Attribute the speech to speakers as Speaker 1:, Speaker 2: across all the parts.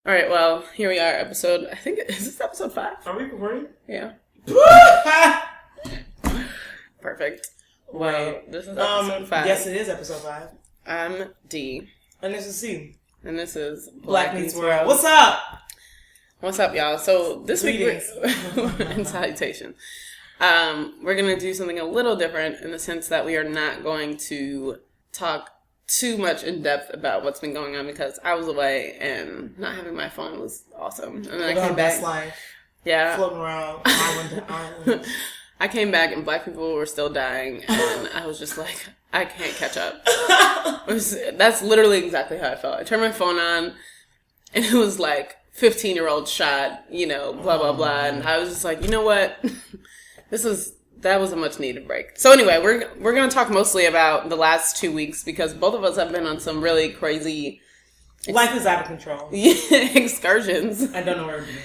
Speaker 1: All right, well, here we are, is this episode 5?
Speaker 2: Are we recording?
Speaker 1: Yeah. Perfect. Well,
Speaker 2: Wait.
Speaker 1: this is episode 5.
Speaker 2: Yes, it is episode 5.
Speaker 1: I'm D.
Speaker 2: And this is C.
Speaker 1: And this is
Speaker 2: Black Meets World. What's up?
Speaker 1: What's up, y'all? So this
Speaker 2: Greetings.
Speaker 1: week, and salutation. We're going to do something a little different in the sense that we are not going to talk too much in depth about what's been going on because I was away and not having my phone was awesome. And then I came back.
Speaker 2: Life,
Speaker 1: yeah.
Speaker 2: floating around island to island.
Speaker 1: I came back and black people were still dying and I was just like, I can't catch up. That's literally exactly how I felt. I turned my phone on and it was like 15-year-old shot, blah, blah, blah. And I was just like, you know what? That was a much needed break. So anyway, we're going to talk mostly about the last 2 weeks because both of us have been on some really crazy...
Speaker 2: Life is out of control.
Speaker 1: excursions.
Speaker 2: I don't know where to begin.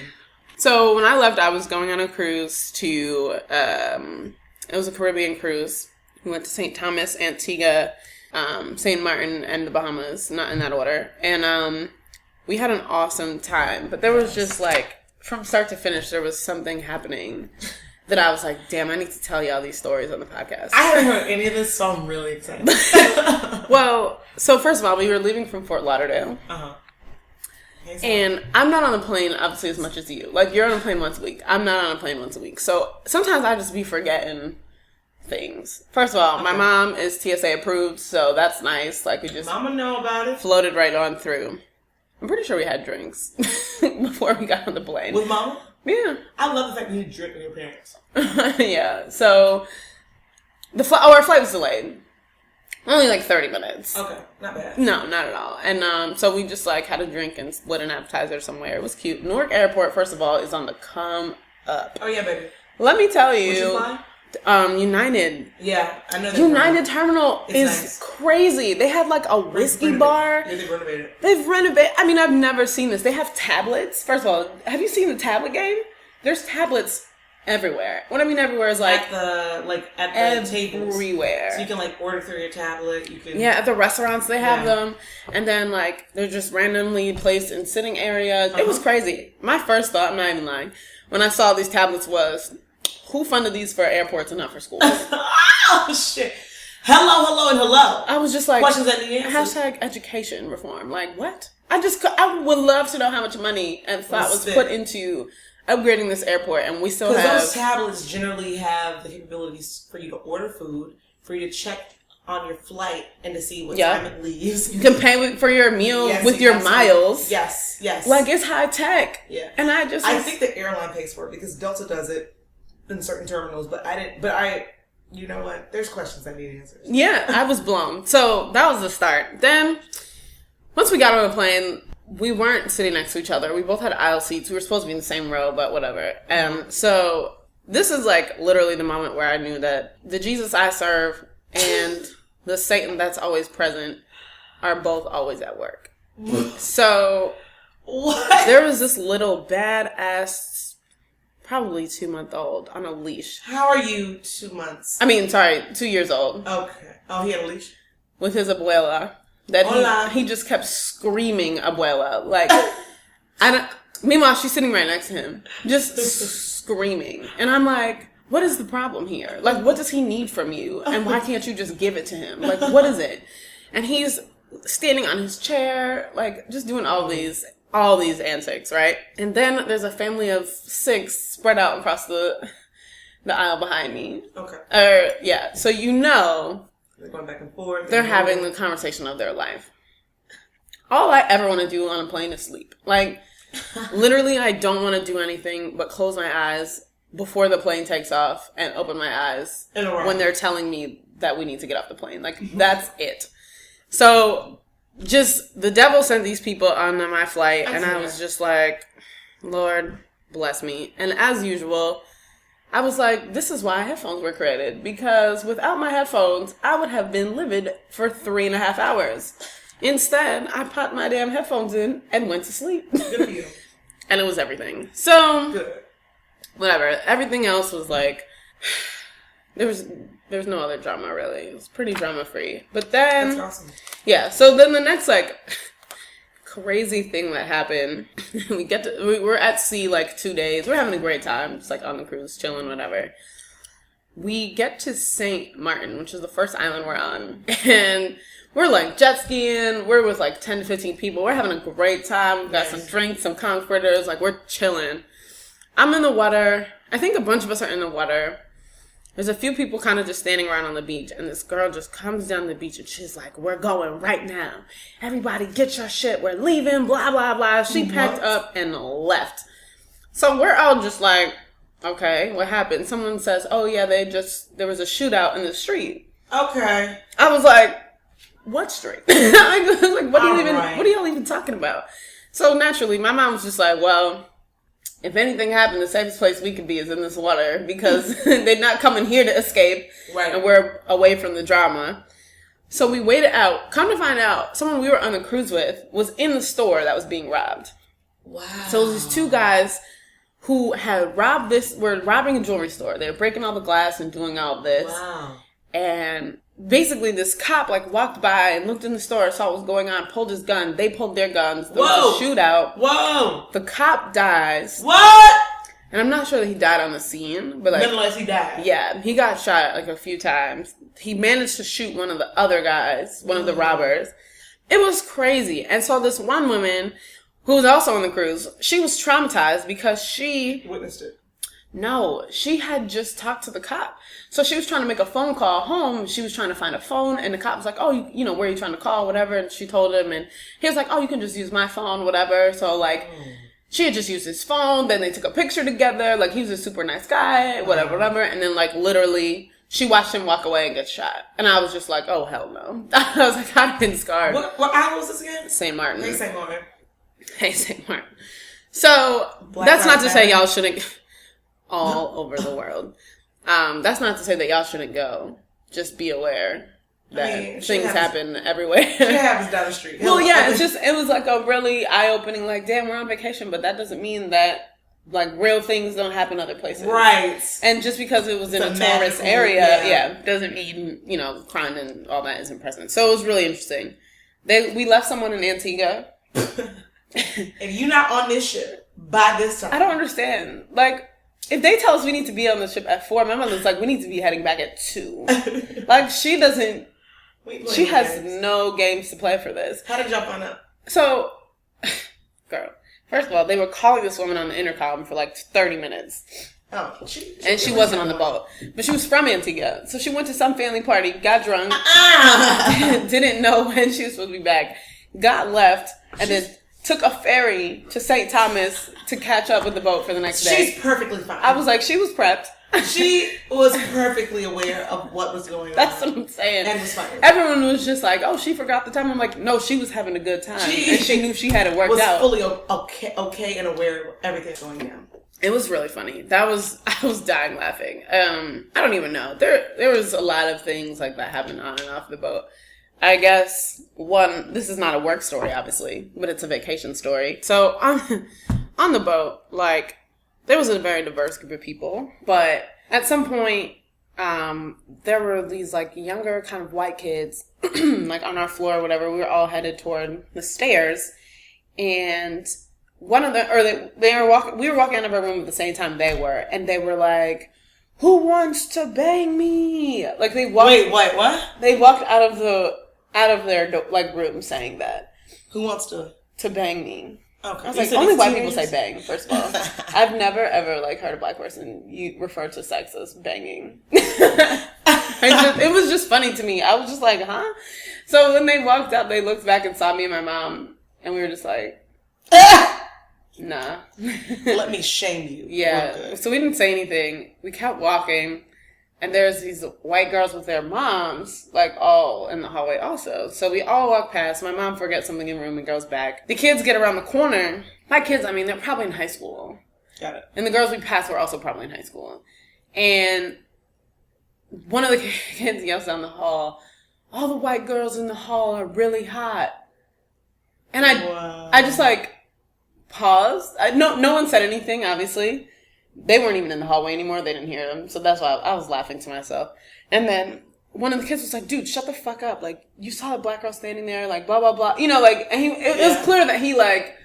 Speaker 1: So when I left, I was going on a cruise to... it was a Caribbean cruise. We went to St. Thomas, Antigua, St. Martin, and the Bahamas. Not in that order. And we had an awesome time. But there was just like... From start to finish, there was something happening... that I was like, damn, I need to tell y'all these stories on the podcast.
Speaker 2: I haven't heard any of this, so I'm really excited.
Speaker 1: Well, so first of all, we were leaving from Fort Lauderdale.
Speaker 2: Uh-huh.
Speaker 1: And I'm not on a plane, obviously, as much as you. Like, you're on a plane once a week. I'm not on a plane once a week. So sometimes I just be forgetting things. First of all, my mom is TSA approved, so that's nice. Like, we just...
Speaker 2: Mama know about it.
Speaker 1: Floated right on through. I'm pretty sure we had drinks before we got on the plane.
Speaker 2: With Mama?
Speaker 1: Yeah.
Speaker 2: I love the fact that you drink with your parents.
Speaker 1: Yeah. So, our flight was delayed. Only like 30 minutes.
Speaker 2: Okay. Not bad.
Speaker 1: No, not at all. And so we just like had a drink and split an appetizer somewhere. It was cute. Newark Airport, first of all, is on the come up.
Speaker 2: Oh, yeah, baby.
Speaker 1: Let me tell you.
Speaker 2: What'd you fly?
Speaker 1: United.
Speaker 2: Yeah, I know that.
Speaker 1: United Terminal is
Speaker 2: nice.
Speaker 1: Crazy. They have like a whiskey bar.
Speaker 2: Yeah, they've renovated.
Speaker 1: They've renovated. I mean, I've never seen this. They have tablets. First of all, have you seen the tablet game? There's tablets everywhere. What I mean everywhere is like
Speaker 2: at the tables.
Speaker 1: Everywhere.
Speaker 2: So you can like order through your tablet. You can
Speaker 1: at the restaurants they have them, and then like they're just randomly placed in sitting areas. It was crazy. My first thought, I'm not even lying, when I saw these tablets was, who funded these for airports and not for schools?
Speaker 2: Oh, shit. Hello, and hello.
Speaker 1: I was just like...
Speaker 2: Questions that need answers.
Speaker 1: # education reform. Like, what? I would love to know how much money and thought was put into upgrading this airport, and we still have...
Speaker 2: Because those tablets generally have the capabilities for you to order food, for you to check on your flight, and to see what time it leaves.
Speaker 1: You can pay for your meal with your miles.
Speaker 2: Yes.
Speaker 1: Like, it's high tech.
Speaker 2: Yeah.
Speaker 1: And I
Speaker 2: think the airline pays for it, because Delta does it in certain terminals, you know what? There's questions that need answers.
Speaker 1: Yeah, I was blown. So that was the start. Then, once we got on the plane, we weren't sitting next to each other. We both had aisle seats. We were supposed to be in the same row, but whatever. So this is like literally the moment where I knew that the Jesus I serve and the Satan that's always present are both always at work. So
Speaker 2: what?
Speaker 1: There was this little badass, probably 2-month-old on a leash.
Speaker 2: How are you 2 months?
Speaker 1: 2 years old.
Speaker 2: Okay. Oh, he had a leash?
Speaker 1: With his abuela. He just kept screaming abuela. Like, meanwhile, she's sitting right next to him. Just screaming. And I'm like, what is the problem here? Like, what does he need from you? And why can't you just give it to him? Like, what is it? And he's standing on his chair, like, just doing all these antics, right? And then there's a family of 6 spread out across the aisle behind me.
Speaker 2: Okay.
Speaker 1: So
Speaker 2: they're going back and forth.
Speaker 1: They're having the conversation of their life. All I ever want to do on a plane is sleep. Like, literally, I don't want to do anything but close my eyes before the plane takes off and open my eyes when they're telling me that we need to get off the plane. Like, that's it. So... just the devil sent these people on my flight, and I was just like, Lord, bless me. And as usual, I was like, this is why headphones were created, because without my headphones, I would have been livid for 3.5 hours. Instead, I popped my damn headphones in and went to sleep.
Speaker 2: Good for you.
Speaker 1: And it was everything. So,
Speaker 2: good.
Speaker 1: Whatever. Everything else was like, there was no other drama, really. It was pretty drama-free. But then...
Speaker 2: That's awesome.
Speaker 1: Yeah, so then the next, crazy thing that happened. We're at sea like 2 days. We're having a great time, just like on the cruise, chilling, whatever. We get to St. Martin, which is the first island we're on, and we're like jet skiing. We're with like 10 to 15 people. We're having a great time. We've got some drinks, some comforters. Like, we're chilling. I'm in the water. I think a bunch of us are in the water. There's a few people kind of just standing around on the beach, and this girl just comes down the beach, and she's like, we're going right now. Everybody get your shit. We're leaving, blah, blah, blah. She packed up and left. So we're all just like, okay, what happened? Someone says, oh, yeah, there was a shootout in the street.
Speaker 2: Okay.
Speaker 1: I was like, what street? I was like, what are y'all even talking about? So naturally, my mom was just like, well, if anything happened, the safest place we could be is in this water because they're not coming here to escape.
Speaker 2: Right.
Speaker 1: And we're away from the drama. So we waited out. Come to find out, someone we were on a cruise with was in the store that was being robbed.
Speaker 2: Wow.
Speaker 1: So it was these two guys who had were robbing a jewelry store. They were breaking all the glass and doing all this.
Speaker 2: Wow.
Speaker 1: And basically this cop like walked by and looked in the store, saw what was going on, pulled his gun. They pulled their guns. There was a shootout.
Speaker 2: Whoa.
Speaker 1: The cop dies.
Speaker 2: What?
Speaker 1: And I'm not sure that he died on the scene, but like,
Speaker 2: nonetheless, he died.
Speaker 1: Yeah, he got shot like a few times. He managed to shoot one of the other guys, one of the robbers. It was crazy. And so this one woman who was also on the cruise, she was traumatized because she
Speaker 2: witnessed it.
Speaker 1: No, she had just talked to the cop. So she was trying to make a phone call home. She was trying to find a phone, and the cop was like, oh, you know, where are you trying to call, whatever. And she told him, and he was like, oh, you can just use my phone, whatever. So, like, she had just used his phone. Then they took a picture together. Like, he was a super nice guy, whatever. And then, like, literally, she watched him walk away and get shot. And I was just like, oh, hell no. I was like, I've been scarred.
Speaker 2: What island was this again?
Speaker 1: St. Martin.
Speaker 2: Hey, St. Martin.
Speaker 1: Hey, St. Martin. So, that's not to say y'all shouldn't... all over the world. That's not to say that y'all shouldn't go. Just be aware that things happen everywhere.
Speaker 2: Shit happens down the street.
Speaker 1: Well, yeah, it was like a really eye-opening, like, damn, we're on vacation, but that doesn't mean that, like, real things don't happen other places.
Speaker 2: Right.
Speaker 1: And just because it was in a tourist area, doesn't mean, you know, crime and all that isn't present. So it was really interesting. We left someone in Antigua.
Speaker 2: If you're not on this ship by this time.
Speaker 1: I don't understand. Like, if they tell us we need to be on the ship at 4, my mother's like, we need to be heading back at 2. Like, she doesn't... She has no games to play for this.
Speaker 2: How did y'all find out?
Speaker 1: So, girl, first of all, they were calling this woman on the intercom for like 30 minutes.
Speaker 2: Oh,
Speaker 1: she wasn't on the boat. But she was from Antigua. So she went to some family party, got drunk, didn't know when she was supposed to be back, got left, and then took a ferry to St. Thomas to catch up with the boat for the next day.
Speaker 2: She's perfectly fine.
Speaker 1: I was like, she was prepped.
Speaker 2: She was perfectly aware of what was going on.
Speaker 1: That's what I'm saying.
Speaker 2: And was fine.
Speaker 1: Everyone was just like, oh, she forgot the time. I'm like, no, she was having a good time. And she knew she had it worked out.
Speaker 2: Was fully okay and aware of everything going down.
Speaker 1: It was really funny. I was dying laughing. I don't even know. There was a lot of things like that happening on and off the boat. I guess this is not a work story, obviously, but it's a vacation story. So on the boat, like, there was a very diverse group of people, but at some point, there were these like younger kind of white kids, like on our floor or whatever. We were all headed toward the stairs, and one of them, we were walking out of our room at the same time they were, and they were like, "Who wants to bang me?" Like they walked.
Speaker 2: Wait, what?
Speaker 1: They walked out of their like room saying that.
Speaker 2: Who wants to
Speaker 1: bang me?
Speaker 2: Okay.
Speaker 1: I was like, only white people say bang, first of all. I've never, ever, like, heard a black person refer to sex as banging. It was just funny to me. I was just like, huh? So when they walked out, they looked back and saw me and my mom, and we were just like, nah.
Speaker 2: Let me shame you.
Speaker 1: Yeah. So we didn't say anything. We kept walking, and there's these white girls with their moms, like, all in the hallway also. So we all walk past. My mom forgets something in the room and goes back. The kids get around the corner. My kids, I mean, they're probably in high school.
Speaker 2: Got it.
Speaker 1: And the girls we passed were also probably in high school. And one of the kids yells down the hall, all the white girls in the hall are really hot. And I just, like, paused. No one said anything, obviously. They weren't even in the hallway anymore. They didn't hear them. So that's why I was laughing to myself. And then one of the kids was like, dude, shut the fuck up. Like, you saw a black girl standing there, like, blah, blah, blah. You know, like, and it was clear that he, like,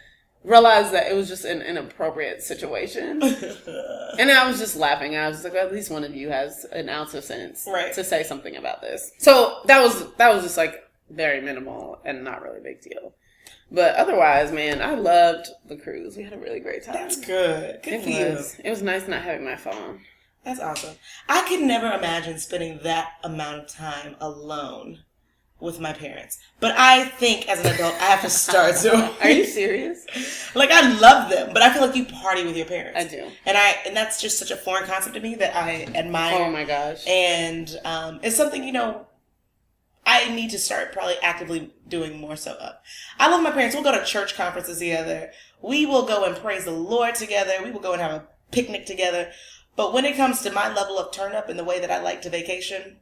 Speaker 1: realized that it was just an inappropriate situation. And I was just laughing. I was just like, well, at least one of you has an ounce of sense to say something about this. So that was just, like, very minimal and not really a big deal. But otherwise, man, I loved the cruise. We had a really great time.
Speaker 2: That's good. Good for you.
Speaker 1: It was nice not having my phone.
Speaker 2: That's awesome. I could never imagine spending that amount of time alone with my parents. But I think as an adult, I have to start doing.
Speaker 1: Are you serious?
Speaker 2: Like, I love them, but I feel like you party with your parents.
Speaker 1: I do.
Speaker 2: And that's just such a foreign concept to me that I admire.
Speaker 1: Oh my gosh.
Speaker 2: And it's something, you know, I need to start probably actively doing more so of. I love my parents. We'll go to church conferences together. We will go and praise the Lord together. We will go and have a picnic together. But when it comes to my level of turn up and the way that I like to vacation,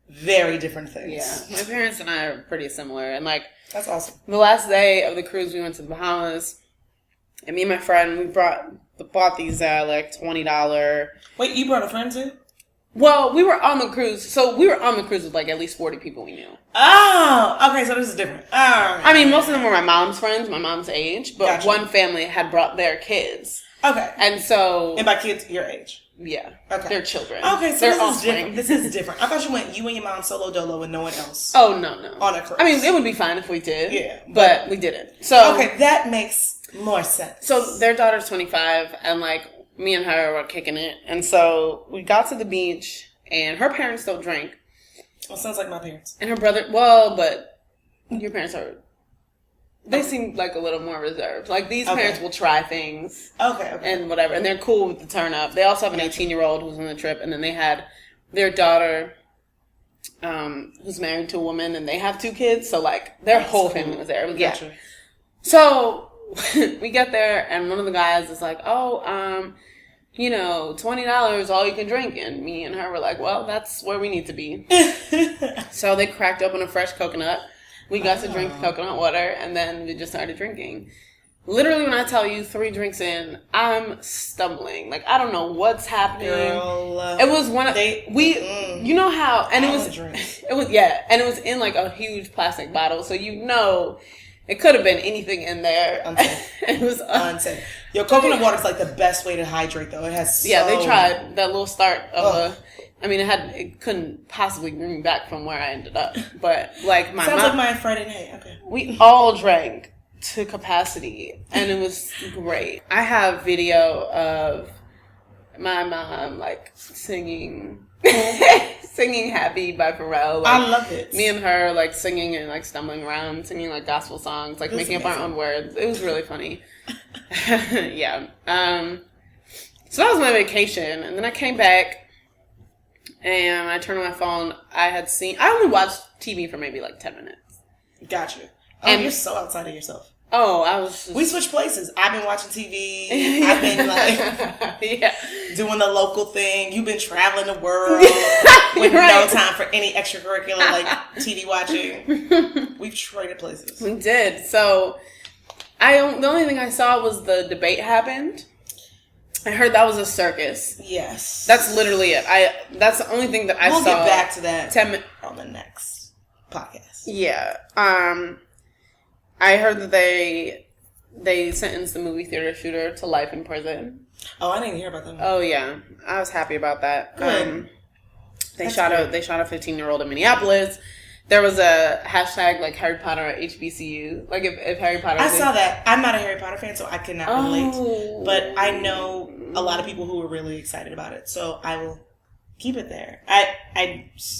Speaker 2: very different things.
Speaker 1: Yeah. My parents and I are pretty similar. And like,
Speaker 2: that's awesome.
Speaker 1: The last day of the cruise, we went to the Bahamas. And me and my friend, we bought these like $20.
Speaker 2: Wait, you brought a friend too?
Speaker 1: Well, we were on the cruise. So we were on the cruise with like at least 40 people we knew.
Speaker 2: Oh, okay. So this is different. Oh,
Speaker 1: I mean, most of them were my mom's friends, my mom's age. But
Speaker 2: gotcha.
Speaker 1: one family had brought their kids.
Speaker 2: Okay.
Speaker 1: And so...
Speaker 2: And by kids, your age.
Speaker 1: Yeah.
Speaker 2: Okay.
Speaker 1: They're children.
Speaker 2: Okay, so
Speaker 1: they're
Speaker 2: this
Speaker 1: offspring.
Speaker 2: is different. This is different. I thought you and your mom solo dolo and no one else.
Speaker 1: Oh, no.
Speaker 2: On a cruise.
Speaker 1: I mean, it would be fine if we did.
Speaker 2: Yeah.
Speaker 1: But we didn't. So...
Speaker 2: Okay, that makes more sense.
Speaker 1: So their daughter's 25 and like me and her were kicking it. And so we got to the beach and her parents don't drink.
Speaker 2: Well, sounds like my parents.
Speaker 1: And her brother, well, but your parents are... They seem like a little more reserved. Like, these parents will try things.
Speaker 2: Okay.
Speaker 1: And whatever. And they're cool with the turn up. They also have an 18-year-old who's on the trip. And then they had their daughter who's married to a woman. And they have 2 kids. So, like, their whole family was there. Yeah.
Speaker 2: Gotcha.
Speaker 1: So, we get there. And one of the guys is like, you know, $20, all you can drink. And me and her were like, well, that's where we need to be. So, they cracked open a fresh coconut. We got to drink coconut water, and then we just started drinking. Literally, when I tell you 3 drinks in, I'm stumbling. Like, I don't know what's happening.
Speaker 2: Girl,
Speaker 1: it was one of you know how, and it was and it was in like a huge plastic bottle, so you know it could have been anything in there. It was
Speaker 2: unsafe. Yo, coconut water is like the best way to hydrate, though. It has
Speaker 1: they tried that little start of it couldn't possibly bring me back from where I ended up. But like
Speaker 2: sounds like my Friday night. Okay.
Speaker 1: We all drank to capacity and it was great. I have video of my mom like singing singing Happy by Pharrell. Like,
Speaker 2: I love it.
Speaker 1: Me and her like singing and like stumbling around, singing like gospel songs, like making up our own words. It was really funny. Yeah. So that was my vacation, and then I came back and I turned on my phone. I only watched TV for maybe like 10 minutes.
Speaker 2: Gotcha. And you're so outside of yourself.
Speaker 1: Oh, I was just...
Speaker 2: We switched places. I've been watching TV. I've been like doing the local thing. You've been traveling the world with no time for any extracurricular like TV watching. We've traded places.
Speaker 1: We did. So the only thing I saw was the debate happened. I heard that was a circus.
Speaker 2: Yes.
Speaker 1: That's literally it. That's the only thing that I saw.
Speaker 2: We'll get back to that on the next podcast.
Speaker 1: Yeah. I heard that they sentenced the movie theater shooter to life in prison.
Speaker 2: Oh, I didn't hear about that.
Speaker 1: Oh yeah, I was happy about that.
Speaker 2: Good.
Speaker 1: They shot a 15-year-old in Minneapolis. There was a hashtag like Harry Potter at HBCU. Like if Harry Potter.
Speaker 2: I saw that. I'm not a Harry Potter fan, so I cannot relate. But I know a lot of people who were really excited about it, so I will keep it there.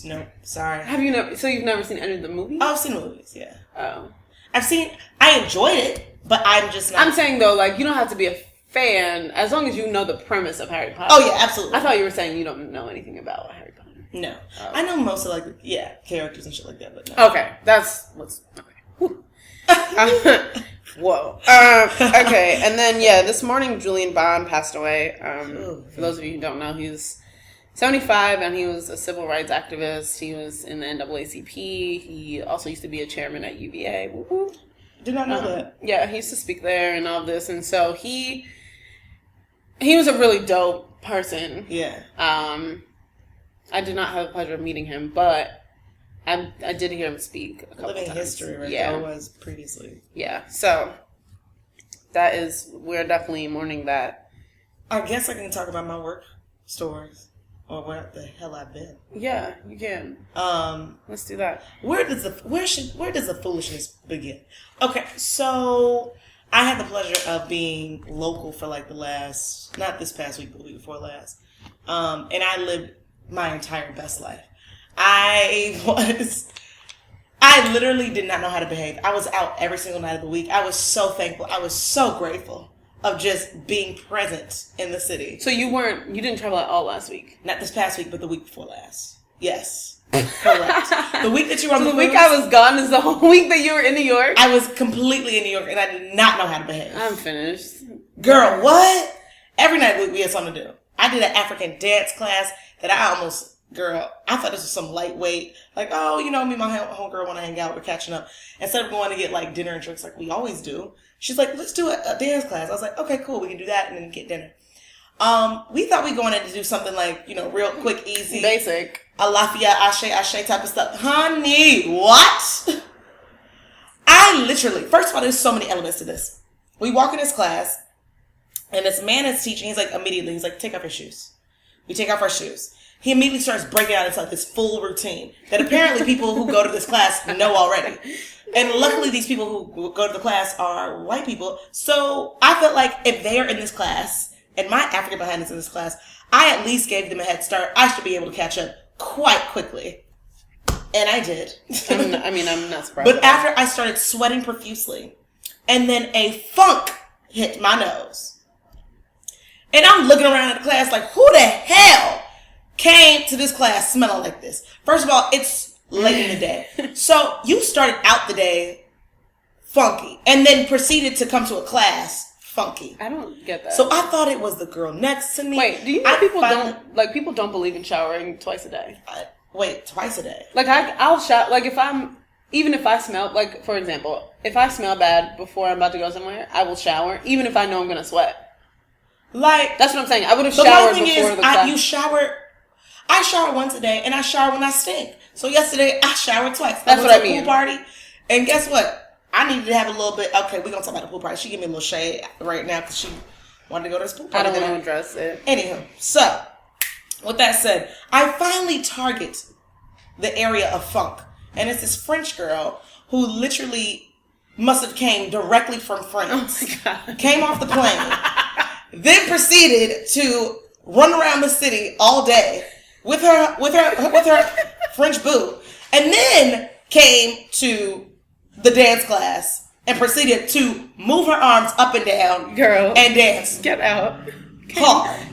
Speaker 2: No, sorry.
Speaker 1: Have you never? So you've never seen any of the movies?
Speaker 2: Oh, I've seen movies. Yeah.
Speaker 1: Oh.
Speaker 2: I enjoyed it, but I'm just not.
Speaker 1: I'm saying though, like you don't have to be a fan as long as you know the premise of Harry Potter.
Speaker 2: Oh yeah, absolutely.
Speaker 1: I thought you were saying you don't know anything about Harry Potter.
Speaker 2: No,
Speaker 1: oh.
Speaker 2: I know most of characters and shit like that, but no.
Speaker 1: Okay, that's what's okay. Whoa. Okay, and then this morning Julian Bond passed away. For those of you who don't know, he's 75 and he was a civil rights activist. He was in the NAACP. He also used to be a chairman at UVA. Woo-hoo.
Speaker 2: Did not know that.
Speaker 1: Yeah, he used to speak there and all this, and so he was a really dope person.
Speaker 2: Yeah.
Speaker 1: I did not have the pleasure of meeting him, but I did hear him speak a couple
Speaker 2: Living
Speaker 1: times.
Speaker 2: history, right?
Speaker 1: Yeah.
Speaker 2: That was previously.
Speaker 1: Yeah. So we're definitely mourning that.
Speaker 2: I guess I can talk about my work stories or where the hell I've been.
Speaker 1: Yeah, you can. Let's do that.
Speaker 2: Where does the foolishness begin? Okay, so I had the pleasure of being local for like the last, not this past week, but the week before last. And I lived my entire best life. I literally did not know how to behave. I was out every single night of the week. I was so thankful. I was so grateful of just being present in the city.
Speaker 1: So you didn't travel at all last week?
Speaker 2: Not this past week, but the week before last. Yes. Correct. The week that you were on
Speaker 1: so
Speaker 2: the
Speaker 1: week
Speaker 2: cruise,
Speaker 1: I was gone is the whole week that you were in New York?
Speaker 2: I was completely in New York and I did not know how to behave.
Speaker 1: I'm finished.
Speaker 2: Girl, what? Every night we had something to do. I did an African dance class that I thought this was some lightweight, like, oh, me and my homegirl want to hang out, we're catching up. Instead of going to get like dinner and drinks like we always do, she's like, let's do a dance class. I was like, okay, cool, we can do that and then get dinner. We thought we going in to do something like, real quick, easy.
Speaker 1: Basic.
Speaker 2: A Lafayette, Ashe type of stuff. Honey, what? I literally, first of all, there's so many elements to this. We walk in this class, and this man is teaching. He's like, take off your shoes. We take off our shoes. He immediately starts breaking out into like this full routine that apparently people who go to this class know already. And luckily, these people who go to the class are white people. So I felt like if they're in this class, and my African behind is in this class, I at least gave them a head start. I should be able to catch up quite quickly. And I did.
Speaker 1: I'm not surprised.
Speaker 2: But after I started sweating profusely, and then a funk hit my nose. And I'm looking around at the class like, who the hell came to this class smelling like this? First of all, it's late in the day. So you started out the day funky and then proceeded to come to a class funky.
Speaker 1: I don't get that.
Speaker 2: So I thought it was the girl next to me.
Speaker 1: Wait, do you know people don't believe in showering twice a day?
Speaker 2: Twice a day.
Speaker 1: Like I'll shower, like if I smell, like for example, if I smell bad before I'm about to go somewhere, I will shower even if I know I'm going to sweat.
Speaker 2: Like,
Speaker 1: that's what I'm saying. I would have showered before the class.
Speaker 2: I shower once a day and I shower when I stink. So yesterday I showered twice.
Speaker 1: That's what I mean.
Speaker 2: Pool party, and guess what? I needed to have a little bit. Okay, we're gonna talk about the pool party. She gave me a little shade right now because she wanted to go to this pool party.
Speaker 1: I don't want to address it.
Speaker 2: Anywho, so with that said, I finally target the area of funk, and it's this French girl who literally must have came directly from France.
Speaker 1: Oh my God.
Speaker 2: Came off the plane, then proceeded to run around the city all day with her French boo, and then came to the dance class and proceeded to move her arms up and down,
Speaker 1: girl,
Speaker 2: and dance.
Speaker 1: Get out.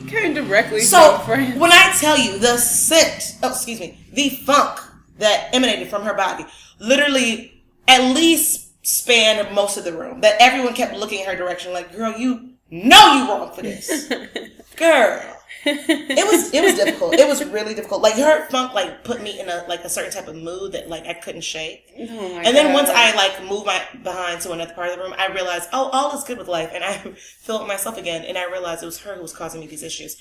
Speaker 1: Came directly
Speaker 2: so
Speaker 1: from France.
Speaker 2: When I tell you the the funk that emanated from her body, literally at least spanned most of the room. That everyone kept looking in her direction, like, "Girl, you know you wrong for this, girl." It was difficult. It was really difficult. Like her funk, like put me in a certain type of mood that like I couldn't shake.
Speaker 1: Oh my
Speaker 2: and then
Speaker 1: God.
Speaker 2: once I like moved my behind to another part of the room, I realized, oh, all is good with life, and I felt myself again. And I realized it was her who was causing me these issues.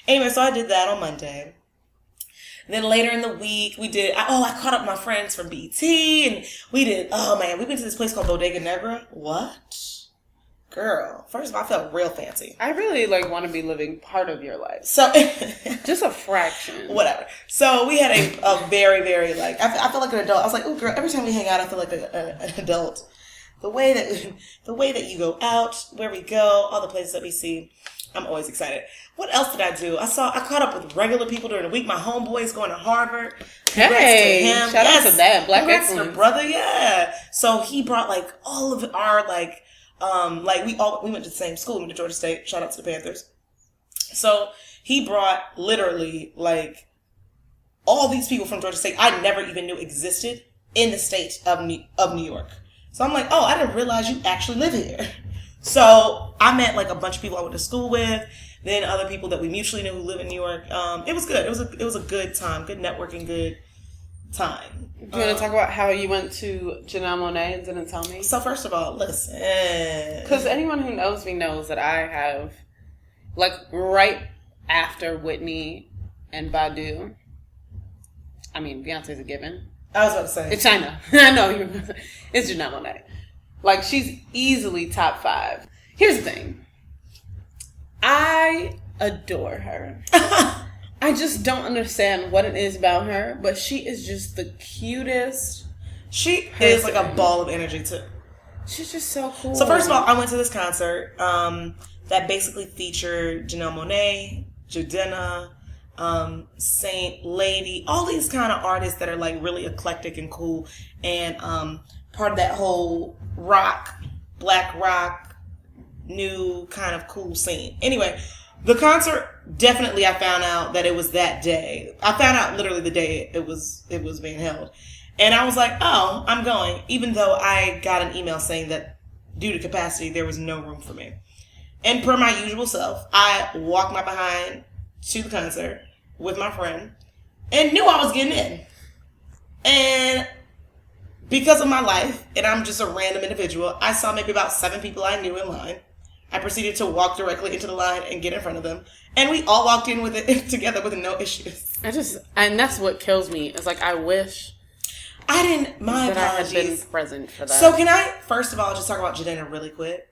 Speaker 2: Anyway, so I did that on Monday. Then later in the week, I caught up with my friends from BT, and we went to this place called Bodega Negra. What? Girl, first of all, I felt real fancy.
Speaker 1: I really want to be living part of your life.
Speaker 2: So,
Speaker 1: just a fraction.
Speaker 2: Whatever. So we had a very, very I feel like an adult. I was like, oh girl, every time we hang out, I feel like an adult. The way that you go out, where we go, all the places that we see, I'm always excited. What else did I do? I caught up with regular people during the week. My homeboy's going to Harvard.
Speaker 1: Hey,
Speaker 2: to him.
Speaker 1: Shout out to that. Black
Speaker 2: Congrats
Speaker 1: excellence.
Speaker 2: to brother, yeah. So he brought all of our we went to the same school. We went to Georgia State. Shout out to the Panthers. So he brought literally all these people from Georgia State I never even knew existed in the state of New York. So I'm like, oh, I didn't realize you actually live here. So I met a bunch of people I went to school with, then other people that we mutually knew who live in New York. It was good. It was a good time, good networking, good time.
Speaker 1: Do you want to talk about how you went to Janelle Monáe and didn't tell me?
Speaker 2: So first of all, listen.
Speaker 1: Because anyone who knows me knows that I have, right after Whitney and Badu, I mean, Beyonce's a given.
Speaker 2: I was about to say.
Speaker 1: It's China. I know. It's Janelle Monáe. Like, she's easily top 5. Here's the thing. I adore her. I just don't understand what it is about her, but she is just the cutest.
Speaker 2: She is like a ball of energy, too.
Speaker 1: She's just so cool.
Speaker 2: So, first of all, I went to this concert that basically featured Janelle Monáe, Jidenna, Saint Lady, all these kind of artists that are like really eclectic and cool, and part of that whole black rock, new kind of cool scene. Anyway, the concert, definitely I found out that it was that day. I found out literally the day it was being held. And I was like, oh, I'm going, even though I got an email saying that due to capacity, there was no room for me. And per my usual self, I walked my behind to the concert with my friend and knew I was getting in. And because of my life, and I'm just a random individual, I saw maybe about 7 people I knew in line. I proceeded to walk directly into the line and get in front of them. And we all walked in with it together with no issues.
Speaker 1: And that's what kills me. It's like, I wish
Speaker 2: I didn't, my
Speaker 1: that
Speaker 2: apologies.
Speaker 1: I had been present for that.
Speaker 2: So can I, first of all, just talk about Jidenna really quick?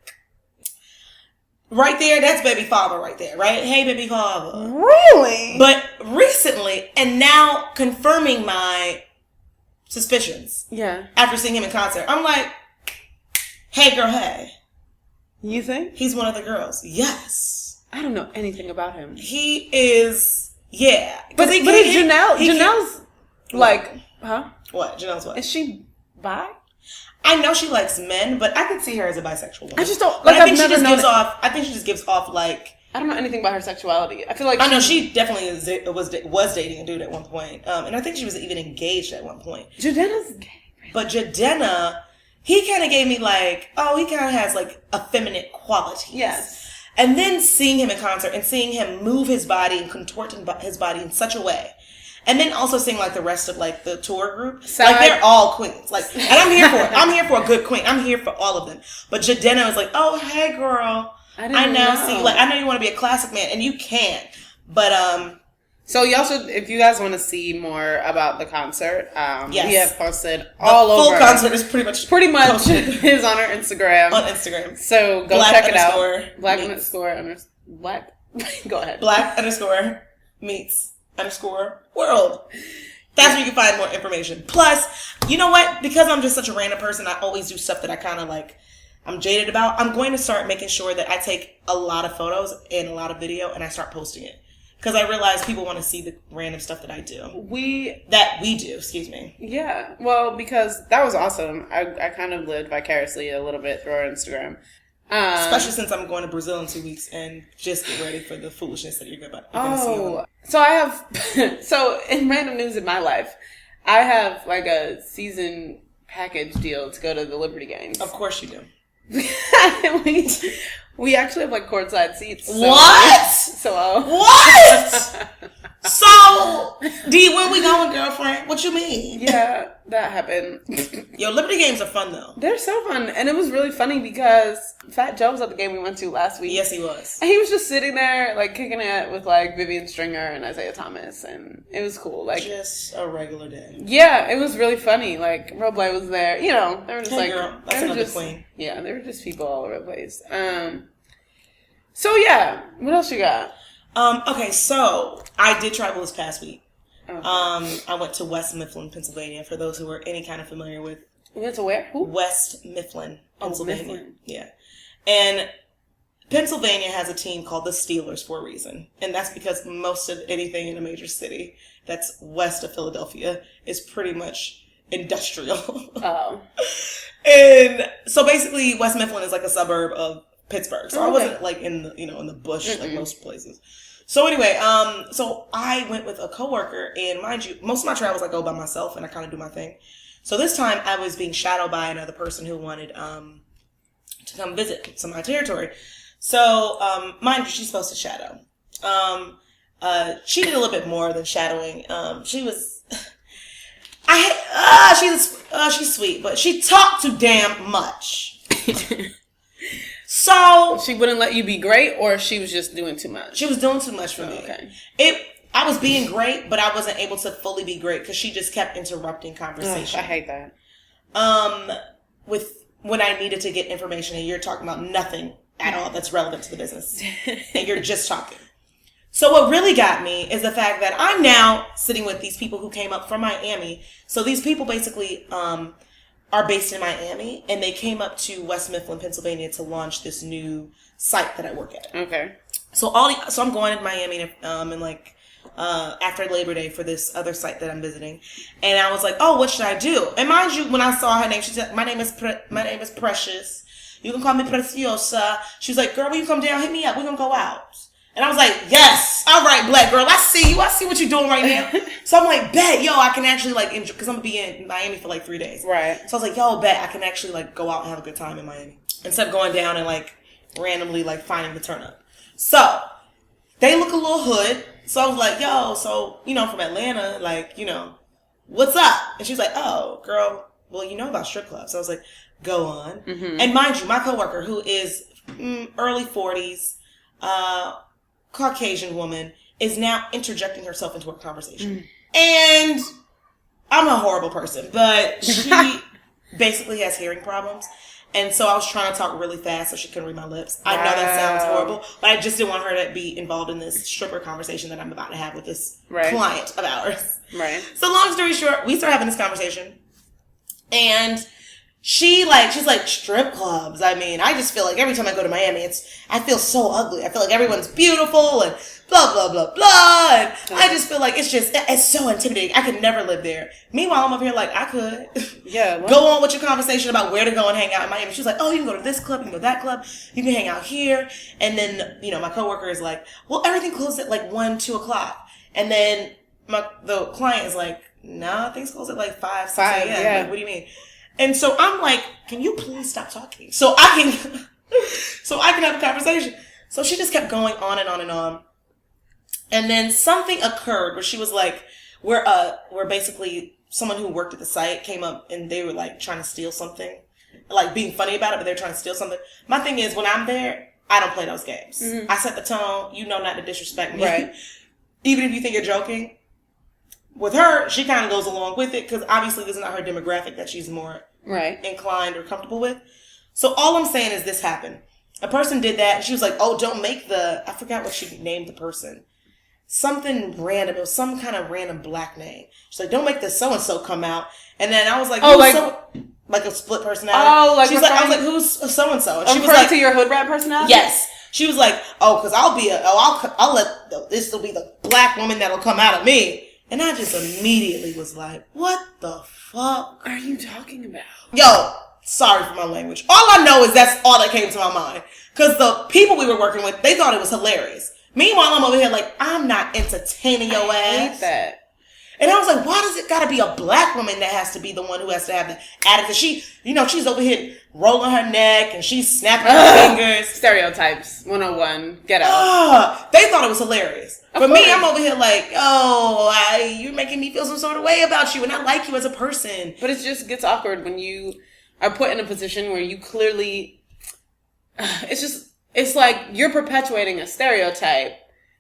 Speaker 2: Right there, that's baby father right there, right? Hey, baby father.
Speaker 1: Really?
Speaker 2: But recently, and now confirming my suspicions.
Speaker 1: Yeah.
Speaker 2: After seeing him in concert, I'm like, hey, girl, hey.
Speaker 1: You think?
Speaker 2: He's one of the girls. Yes.
Speaker 1: I don't know anything about him.
Speaker 2: He is, yeah.
Speaker 1: But it's Janelle. Janelle's like, huh?
Speaker 2: What? Janelle's what?
Speaker 1: Is she bi?
Speaker 2: I know she likes men, but I could see her as a bisexual woman.
Speaker 1: I just don't.
Speaker 2: But
Speaker 1: Like,
Speaker 2: I think
Speaker 1: I've
Speaker 2: she just
Speaker 1: never
Speaker 2: gives
Speaker 1: known
Speaker 2: off. I think she just gives off like.
Speaker 1: I don't know anything about her sexuality. I feel like
Speaker 2: I know she definitely was dating a dude at one point, and I think she was even engaged at one point.
Speaker 1: Jidenna's gay.
Speaker 2: But Jidenna, he kind of gave me like, oh, he kind of has like effeminate qualities.
Speaker 1: Yes.
Speaker 2: And then seeing him in concert and seeing him move his body and contort his body in such a way. And then also seeing like the rest of like the tour group, like they're all queens. Like, and I'm here for it. I'm here for a good queen. I'm here for all of them. But Jidenna was like, "Oh, hey, girl, I now see. Like, I know you want to be a classic man, and you can. But
Speaker 1: So y'all should, if you guys want to see more about the concert,
Speaker 2: yes.
Speaker 1: we have posted all over.
Speaker 2: The full concert is pretty much
Speaker 1: is on our Instagram.
Speaker 2: On Instagram,
Speaker 1: so go check it out. Black Go ahead.
Speaker 2: Black_meets_world. That's where you can find more information. Plus, you know what? Because I'm just such a random person, I always do stuff that I kind of like, I'm jaded about. I'm going to start making sure that I take a lot of photos and a lot of video and I start posting it. Because I realize people want to see the random stuff that I do. That we do, excuse me.
Speaker 1: Yeah. Well, because that was awesome. I kind of lived vicariously a little bit through our Instagram.
Speaker 2: Especially since I'm going to Brazil in 2 weeks and just get ready for the foolishness that you're going to see.
Speaker 1: So I have, so in random news in my life, I have like a season package deal to go to the Liberty games.
Speaker 2: Of course you do.
Speaker 1: we actually have like courtside seats. So,
Speaker 2: what?
Speaker 1: What?
Speaker 2: So, when we going, girlfriend? What you mean?
Speaker 1: Yeah, that happened.
Speaker 2: Yo, Liberty games are fun though.
Speaker 1: They're so fun, and it was really funny because Fat Joe was at the game we went to last week.
Speaker 2: Yes, he was.
Speaker 1: And he was just sitting there, like kicking it with like Vivian Stringer and Isaiah Thomas, and it was cool. Like
Speaker 2: just a regular day.
Speaker 1: Yeah, it was really funny. Like Roblé was there. You know, they were just
Speaker 2: hey, girl, that's another queen.
Speaker 1: Yeah, there were just people all over the place. So yeah, what else you got?
Speaker 2: Okay, so I did travel this past week. Okay. I went to West Mifflin, Pennsylvania. For those who are any kind of familiar with,
Speaker 1: you went to where? Who?
Speaker 2: West Mifflin, Pennsylvania.
Speaker 1: Mifflin.
Speaker 2: Yeah, and Pennsylvania has a team called the Steelers for a reason, and that's because most of anything in a major city that's west of Philadelphia is pretty much industrial. Oh. And so basically, West Mifflin is like a suburb of Pittsburgh. So I wasn't like in the in the bush like most places. So anyway, so I went with a coworker, and mind you, most of my travels I go by myself and I kind of do my thing. So this time I was being shadowed by another person who wanted to come visit some of my territory. So mind you, she's supposed to shadow. She did a little bit more than shadowing. She was. She's sweet, but she talked too damn much. So
Speaker 1: she wouldn't let you be great, or she was just doing too much.
Speaker 2: She was doing too much for me.
Speaker 1: Okay.
Speaker 2: I was being great, but I wasn't able to fully be great because she just kept interrupting conversation.
Speaker 1: Ugh, I hate that.
Speaker 2: With when I needed to get information and you're talking about nothing at all that's relevant to the business, and you're just talking. So what really got me is the fact that I'm now sitting with these people who came up from Miami. So these people basically are based in Miami, and they came up to West Mifflin, Pennsylvania to launch this new site that I work at.
Speaker 1: Okay.
Speaker 2: So I'm going to Miami after Labor Day for this other site that I'm visiting, and I was like, oh, what should I do? And mind you, when I saw her name, she said, my name is Precious. You can call me Preciosa. She was like, girl, will you come down? Hit me up. We're going to go out. And I was like, yes. All right, black girl. I see you. I see what you're doing right now. So I'm like, bet, yo, I can actually like enjoy, because I'm going to be in Miami for like 3 days.
Speaker 1: Right.
Speaker 2: So I was like, yo, bet, I can actually like go out and have a good time in Miami instead of going down and like randomly like finding the turn up. So they look a little hood. So I was like, yo, so, from Atlanta, like, what's up? And she was like, oh, girl, well, you know about strip clubs. So I was like, go on. Mm-hmm. And mind you, my coworker, who is early 40s, Caucasian woman, is now interjecting herself into our conversation. And I'm a horrible person, but she basically has hearing problems. And so I was trying to talk really fast so she couldn't read my lips. I know that sounds horrible, but I just didn't want her to be involved in this stripper conversation that I'm about to have with this client of ours.
Speaker 1: Right.
Speaker 2: So long story short, we start having this conversation. And she's like, strip clubs. I mean, I just feel like every time I go to Miami, I feel so ugly. I feel like everyone's beautiful and blah, blah, blah, blah. And I just feel like it's so intimidating. I could never live there. Meanwhile, I'm up here like, I could.
Speaker 1: Yeah.
Speaker 2: Go on with your conversation about where to go and hang out in Miami. She's like, oh, you can go to this club, you can go to that club, you can hang out here. And then, my coworker is like, well, everything closed at like 1, 2 o'clock. And then the client is like, nah, things close at like 5, 6 a.m.
Speaker 1: Yeah.
Speaker 2: Like, what do you mean? And so I'm like, can you please stop talking so I can have a conversation? So she just kept going on and on and on. And then something occurred where she was like, where basically someone who worked at the site came up and they were like trying to steal something, like being funny about it, but they're trying to steal something. My thing is, when I'm there, I don't play those games. Mm-hmm. I set the tone. You know not to disrespect me.
Speaker 1: Right.
Speaker 2: Even if you think you're joking. With her, she kind of goes along with it because obviously this is not her demographic that she's more inclined or comfortable with. So all I'm saying is this happened. A person did that and she was like, oh, don't make I forgot what she named the person. Something random. It was some kind of random black name. She's like, don't make the so-and-so come out. And then I was like, like a split personality.
Speaker 1: Oh, like
Speaker 2: she's like, I was like, who's so-and-so? And she was
Speaker 1: like, to your hood rat personality?
Speaker 2: Yes. She was like, oh, because I'll let this will be the black woman that'll come out of me. And I just immediately was like, what the fuck
Speaker 1: are you talking about?
Speaker 2: Yo, sorry for my language. All I know is that's all that came to my mind. Because the people we were working with, they thought it was hilarious. Meanwhile, I'm over here like, I'm not entertaining your ass.
Speaker 1: I hate that.
Speaker 2: And I was like, why does it gotta be a black woman that has to be the one who has to have the attitude? She, she's over here rolling her neck and she's snapping her fingers.
Speaker 1: Stereotypes 101. Get out.
Speaker 2: They thought it was hilarious. For me, I'm over here like, you're making me feel some sort of way about you and I like you as a person.
Speaker 1: But it just gets awkward when you are put in a position where you clearly, it's like you're perpetuating a stereotype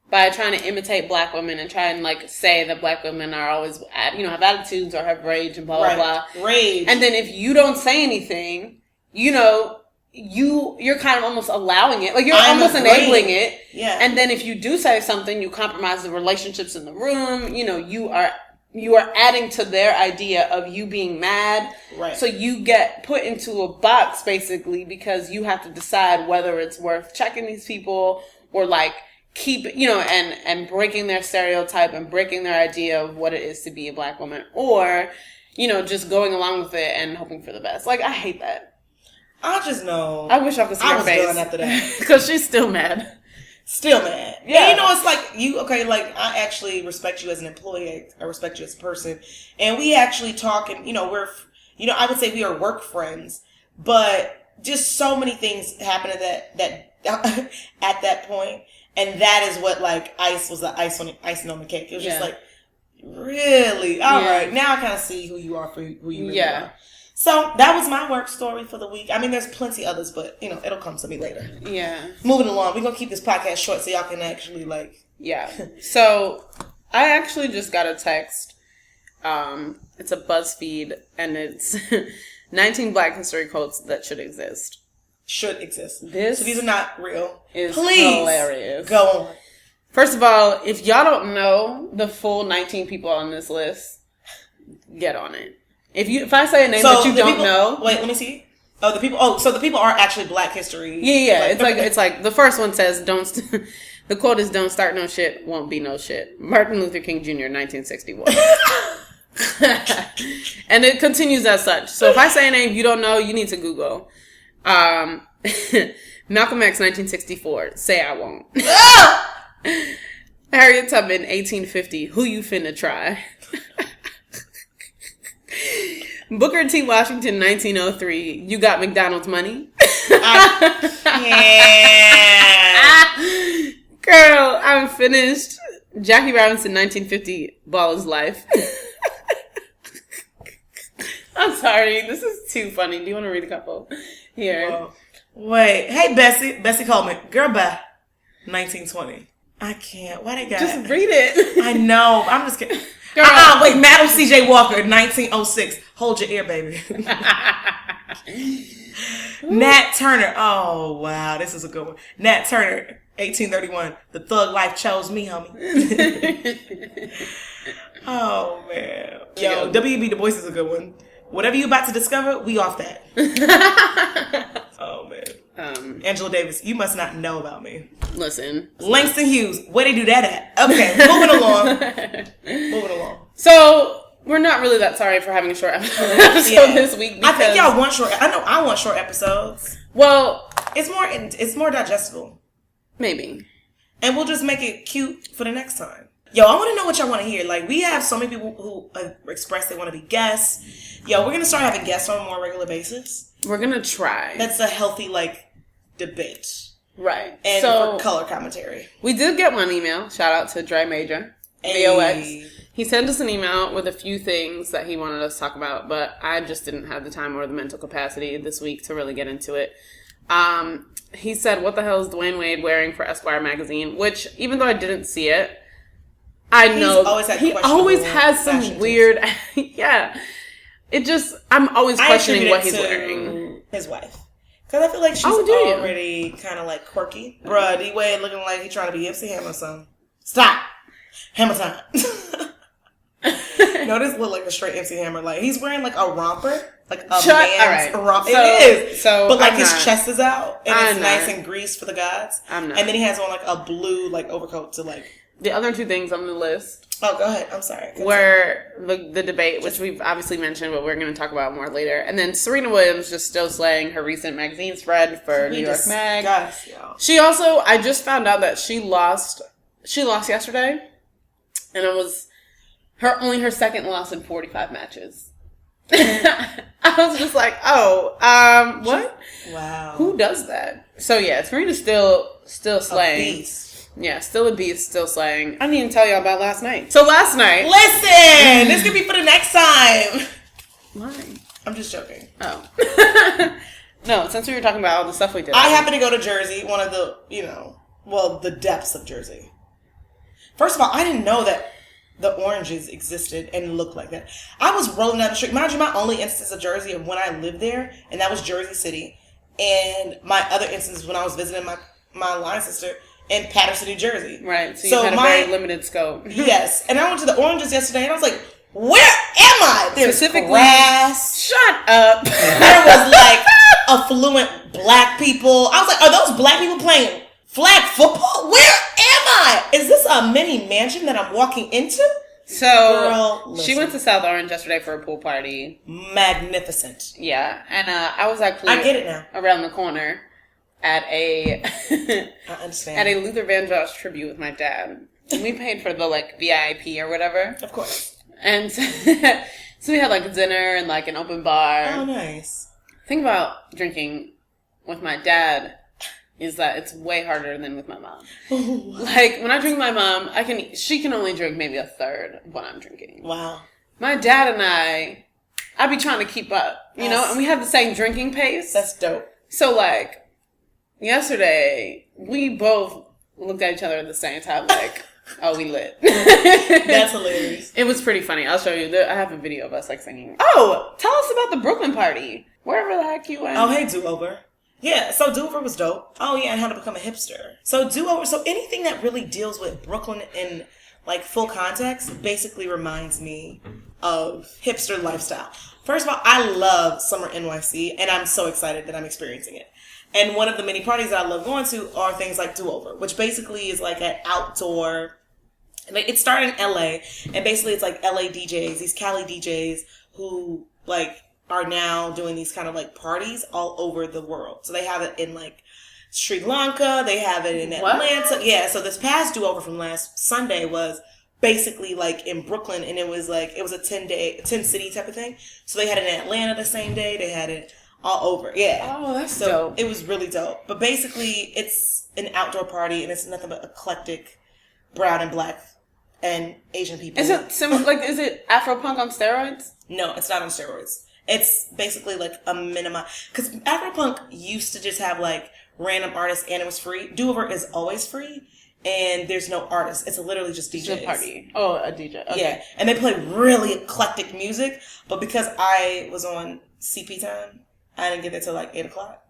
Speaker 1: by trying to imitate black women and try and like say that black women are always, have attitudes or have rage and blah, blah, blah.
Speaker 2: Rage.
Speaker 1: And then if you don't say anything, you're kind of almost allowing it. Like you're almost enabling it.
Speaker 2: Yeah.
Speaker 1: And then if you do say something, you compromise the relationships in the room. You are adding to their idea of you being mad.
Speaker 2: Right.
Speaker 1: So you get put into a box basically because you have to decide whether it's worth checking these people or like keep, and breaking their stereotype and breaking their idea of what it is to be a black woman or, just going along with it and hoping for the best. Like, I hate that.
Speaker 2: I just know.
Speaker 1: I wish I could see her face.
Speaker 2: I was done after that.
Speaker 1: Because she's still mad.
Speaker 2: Still mad.
Speaker 1: Yeah.
Speaker 2: And it's like, I actually respect you as an employee. I respect you as a person. And we actually talk and, we're, I would say we are work friends. But just so many things happen at that point. And that is what, ice was the icing on the cake. It was just like, really? All right. Now I kind of see who you are for who you really are. So that was my work story for the week. I mean, there's plenty others, but, it'll come to me later.
Speaker 1: Yeah.
Speaker 2: Moving along. We're going to keep this podcast short so y'all can actually,
Speaker 1: Yeah. So, I actually just got a text. It's a BuzzFeed, and it's 19 Black history quotes that should exist.
Speaker 2: Should exist. So
Speaker 1: This
Speaker 2: these are not real.
Speaker 1: is
Speaker 2: Please
Speaker 1: hilarious.
Speaker 2: go on.
Speaker 1: First of all, if y'all don't know the full 19 people on this list, get on it. If I say a name that you
Speaker 2: the
Speaker 1: don't
Speaker 2: people,
Speaker 1: know,
Speaker 2: wait, let me see. Oh, the people. Oh, so the people are actually Black history.
Speaker 1: yeah. It's like the first one says, "Don't." The quote is, "Don't start no shit, won't be no shit." Martin Luther King Jr., 1961. And it continues as such. So if I say a name you don't know, you need to Google. Malcolm X, 1964. Say I won't. Harriet Tubman, 1850. Who you finna try? Booker T. Washington, 1903. You got McDonald's money?
Speaker 2: Yeah.
Speaker 1: Girl, I'm finished. Jackie Robinson, 1950. Ball is life. I'm sorry. This is too funny. Do you want to read a couple? Here.
Speaker 2: Whoa. Wait. Hey, Bessie. Bessie called me. Girl, bye. 1920. I can't. Why they got
Speaker 1: Just
Speaker 2: it?
Speaker 1: read it.
Speaker 2: I know. I'm just kidding.
Speaker 1: Girl.
Speaker 2: Wait. Madam C.J. Walker, 1906. Hold your ear, baby. Nat Turner. Oh, wow. This is a good one. Nat Turner, 1831. The thug life chose me, homie. Oh, man. Yo, W.B. Du Bois is a good one. Whatever you about to discover, we off that. Oh, man. Angela Davis, you must not know about me.
Speaker 1: Listen.
Speaker 2: Langston Hughes, where they do that at? Okay, moving along. Moving along.
Speaker 1: So, we're not really that sorry for having a short episode this week.
Speaker 2: I think y'all want short. I know I want short episodes.
Speaker 1: Well,
Speaker 2: It's more digestible.
Speaker 1: maybe.
Speaker 2: And we'll just make it cute for the next time. Yo, I want to know what y'all want to hear. Like, we have so many people who express they want to be guests. Yo, we're going to start having guests on a more regular basis.
Speaker 1: We're going to try.
Speaker 2: That's a healthy, debate.
Speaker 1: Right.
Speaker 2: And
Speaker 1: so,
Speaker 2: for color commentary.
Speaker 1: we did get one email. Shout out to Dre Major. VOX. He sent us an email with a few things that he wanted us to talk about, but I just didn't have the time or the mental capacity this week to really get into it. He said, "What the hell is Dwayne Wade wearing for Esquire magazine?" Which, even though I didn't see it, I know he always has some weird. Yeah, it just I'm always questioning what he's wearing.
Speaker 2: His wife, because I feel like she's already kind of quirky. Bruh, D Wade looking like he's trying to be MC Hammer or something. Stop, Hammer time. No, this look like a straight MC Hammer. He's wearing a romper. A man's romper. It is. But his chest is out and it's nice and greased for the gods. And then he has on a blue overcoat to
Speaker 1: The other two things on the list.
Speaker 2: Oh, go ahead. I'm sorry.
Speaker 1: Were the debate, which we've obviously mentioned, but we're going to talk about more later. And then Serena Williams just still slaying her recent magazine spread for New York Mag. She also, I just found out that she lost yesterday, and it was her second loss in 45 matches. I was just like, what?
Speaker 2: Wow.
Speaker 1: Who does that? So yeah, Serena's still slaying.
Speaker 2: A beast.
Speaker 1: Yeah, still a beast, still slaying. I didn't even tell y'all about last night. So last night...
Speaker 2: Listen! This could be for the next time.
Speaker 1: Why?
Speaker 2: I'm just joking.
Speaker 1: Oh. No, since we were talking about all the stuff we did.
Speaker 2: I happened to go to Jersey, one of the, the depths of Jersey. First of all, I didn't know that the oranges existed and looked like that. I was rolling down the street. Mind you, my only instance of Jersey of when I lived there, and that was Jersey City. And my other instance when I was visiting my line sister in Patterson, New Jersey.
Speaker 1: Right, so you had a very limited scope.
Speaker 2: Yes, and I went to the oranges yesterday, and I was like, where am I? There's grass.
Speaker 1: Shut up.
Speaker 2: There was affluent black people. I was like, are those black people playing flag football? Where am I? Is this a mini mansion that I'm walking into?
Speaker 1: So, she went to South Orange yesterday for a pool party.
Speaker 2: Magnificent.
Speaker 1: Yeah, and I was actually
Speaker 2: I get it now.
Speaker 1: Around the corner at I
Speaker 2: understand.
Speaker 1: At a Luther Vandross tribute with my dad. And we paid for the VIP or whatever.
Speaker 2: Of course.
Speaker 1: And so we had dinner and an open bar.
Speaker 2: Oh, nice.
Speaker 1: Thing about drinking with my dad is that it's way harder than with my mom. When I drink with my mom, she can only drink maybe a third of what I'm drinking.
Speaker 2: Wow.
Speaker 1: My dad and I be trying to keep up, you know, and we have the same drinking pace.
Speaker 2: That's dope.
Speaker 1: So yesterday, we both looked at each other at the same time Oh, we lit.
Speaker 2: That's hilarious.
Speaker 1: It was pretty funny. I'll show you. I have a video of us like singing. Oh, tell us about the Brooklyn party. Wherever the heck you went.
Speaker 2: Oh, hey, Do-Over. Yeah, so Do-Over was dope. Oh, yeah, and how to become a hipster. So Do-Over, so anything that really deals with Brooklyn in, like, full context basically reminds me of hipster lifestyle. First of all, I love Summer NYC, and I'm so excited that I'm experiencing it. And one of the many parties that I love going to are things like Do-Over, which basically is like an outdoor... Like, it started in LA, and basically it's like LA DJs, these Cali DJs who, like, are now doing these kind of, like, parties all over the world. So they have it in, like, Sri Lanka, they have it in Atlanta. What? Yeah, so this past Do-Over from last Sunday was basically, like, in Brooklyn, and it was, like, it was a 10-city type of thing. So they had it in Atlanta the same day, they had it all over. Yeah.
Speaker 1: Oh, that's
Speaker 2: so
Speaker 1: dope.
Speaker 2: It was really dope. But basically, it's an outdoor party, and it's nothing but eclectic brown and black and Asian people.
Speaker 1: Is it is it Afropunk on steroids?
Speaker 2: No, it's not on steroids. It's basically like a because Afropunk used to just have like random artists and it was free. Do-Over is always free and there's no artists. It's literally just DJs.
Speaker 1: It's a party. Oh, a DJ. Okay.
Speaker 2: Yeah, and they play really eclectic music, but because I was on CP time, I didn't get there till like 8 o'clock.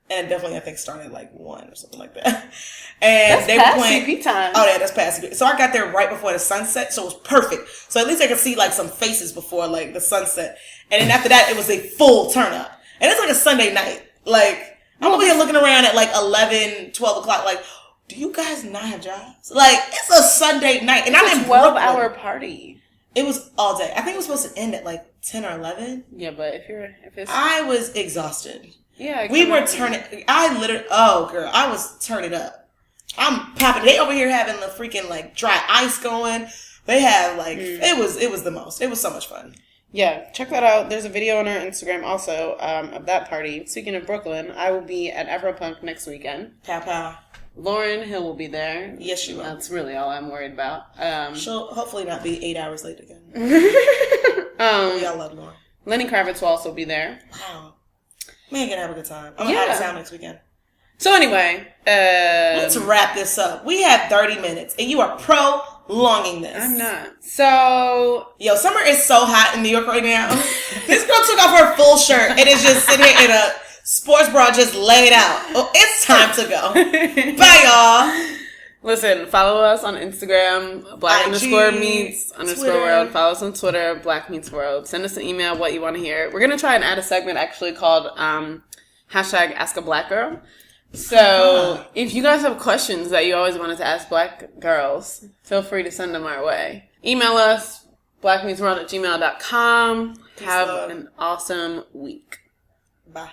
Speaker 2: And definitely, I think, started like 1 or something like that. And
Speaker 1: that's
Speaker 2: they
Speaker 1: past
Speaker 2: were playing.
Speaker 1: CP time.
Speaker 2: Oh, yeah, that's past CP. So I got there right before the sunset, so it was perfect. So at least I could see like some faces before like the sunset. And then after that, it was a full turn up. And it's like a Sunday night. Like, I'm over here looking around at like 11, 12 o'clock, like, do you guys not have jobs? Like, it's a Sunday night. And I'm in
Speaker 1: 12-hour party.
Speaker 2: It was all day. I think it was supposed to end at like 10 or 11.
Speaker 1: Yeah, but if it's...
Speaker 2: I was exhausted.
Speaker 1: Yeah,
Speaker 2: we were turning. I was turning up. I'm popping. They over here having the freaking like dry ice going. They have like it was the most. It was so much fun.
Speaker 1: Yeah, check that out. There's a video on our Instagram also of that party. Speaking of Brooklyn, I will be at Afropunk next weekend.
Speaker 2: Pow pow.
Speaker 1: Lauren Hill will be there.
Speaker 2: Yes, she will.
Speaker 1: That's really all I'm worried about.
Speaker 2: She'll hopefully not be 8 hours late again. We all love Lauren.
Speaker 1: Lenny Kravitz will also be there.
Speaker 2: Wow. Man, gonna have a good time. I'm out of town next weekend.
Speaker 1: So anyway,
Speaker 2: let's wrap this up. We have 30 minutes, and you are prolonging this.
Speaker 1: I'm not. So,
Speaker 2: yo, summer is so hot in New York right now. This girl took off her full shirt and is just sitting here in a sports bra, just laid out. Oh, it's time to go. Bye, y'all.
Speaker 1: Listen, follow us on Instagram, Black_Meets_World. Follow us on Twitter, Black Meets World. Send us an email what you want to hear. We're going to try and add a segment actually called #AskABlackGirl. So if you guys have questions that you always wanted to ask Black girls, feel free to send them our way. Email us, blackmeetsworld@gmail.com. Have an awesome week.
Speaker 2: Bye.